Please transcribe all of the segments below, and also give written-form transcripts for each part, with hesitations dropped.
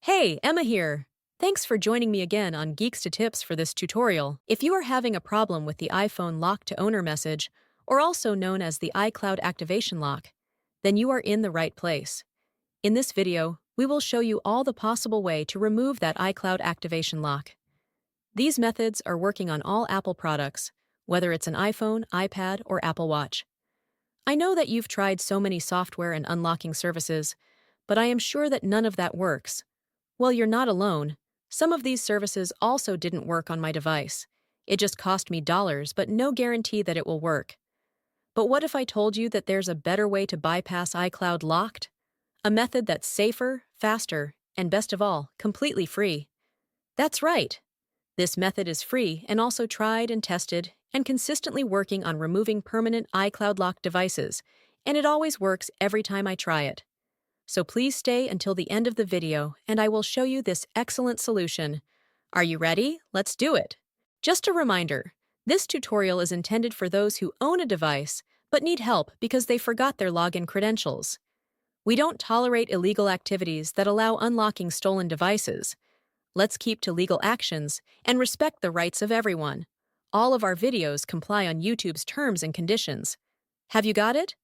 Hey, Emma here. Thanks for joining me again on Geeks to Tips for this tutorial. If you are having a problem with the iPhone lock to owner message, or also known as the iCloud activation lock, then you are in the right place. In this video, we will show you all the possible way to remove that iCloud activation lock. These methods are working on all Apple products, whether it's an iPhone, iPad, or Apple Watch. I know that you've tried so many software and unlocking services, but I am sure that none of that works. Well, you're not alone. Some of these services also didn't work on my device. It just cost me dollars, but no guarantee that it will work. But what if I told you that there's a better way to bypass iCloud locked? A method that's safer, faster, and best of all, completely free. That's right. This method is free and also tried and tested and consistently working on removing permanent iCloud locked devices, and it always works every time I try it. So please stay until the end of the video and I will show you this excellent solution. Are you ready? Let's do it! Just a reminder, this tutorial is intended for those who own a device but need help because they forgot their login credentials. We don't tolerate illegal activities that allow unlocking stolen devices. Let's keep to legal actions and respect the rights of everyone. All of our videos comply on YouTube's terms and conditions. Have you got it?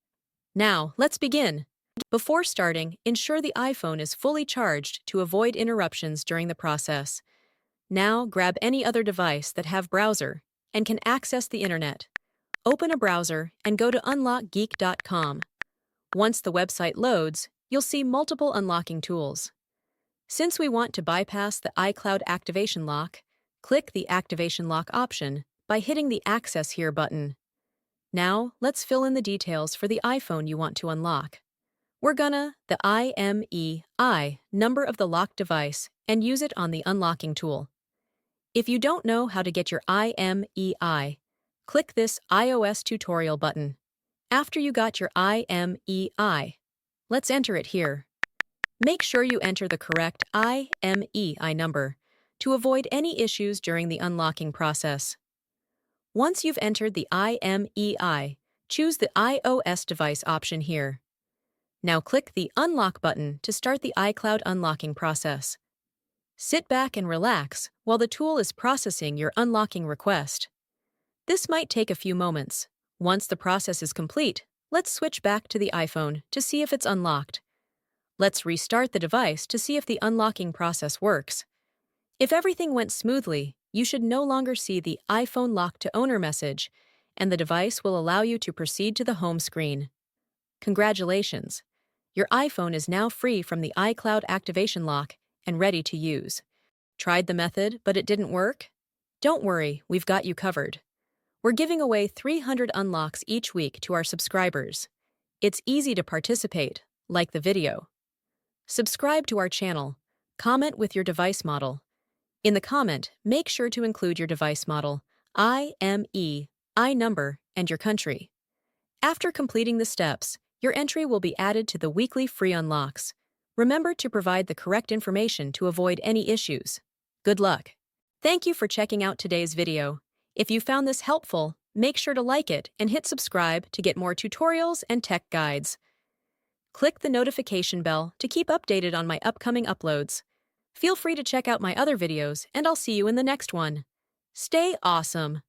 Now, let's begin. Before starting, ensure the iPhone is fully charged to avoid interruptions during the process. Now, grab any other device that have browser and can access the internet. Open a browser and go to unlockgeek.com. Once the website loads, you'll see multiple unlocking tools. Since we want to bypass the iCloud activation lock, click the Activation Lock option by hitting the Access Here button. Now, let's fill in the details for the iPhone you want to unlock. We're gonna the IMEI number of the locked device and use it on the unlocking tool. If you don't know how to get your IMEI, click this iOS tutorial button. After you got your IMEI, let's enter it here. Make sure you enter the correct IMEI number to avoid any issues during the unlocking process. Once you've entered the IMEI, choose the iOS device option here. Now click the Unlock button to start the iCloud unlocking process. Sit back and relax while the tool is processing your unlocking request. This might take a few moments. Once the process is complete, let's switch back to the iPhone to see if it's unlocked. Let's restart the device to see if the unlocking process works. If everything went smoothly, you should no longer see the iPhone lock to owner message, and the device will allow you to proceed to the home screen. Congratulations! Your iPhone is now free from the iCloud activation lock and ready to use. Tried the method, but it didn't work? Don't worry, we've got you covered. We're giving away 300 unlocks each week to our subscribers. It's easy to participate, like the video. Subscribe to our channel. Comment with your device model. In the comment, make sure to include your device model, IMEI number, and your country. After completing the steps, your entry will be added to the weekly free unlocks. Remember to provide the correct information to avoid any issues. Good luck! Thank you for checking out today's video. If you found this helpful, make sure to like it and hit subscribe to get more tutorials and tech guides. Click the notification bell to keep updated on my upcoming uploads. Feel free to check out my other videos, and I'll see you in the next one. Stay awesome!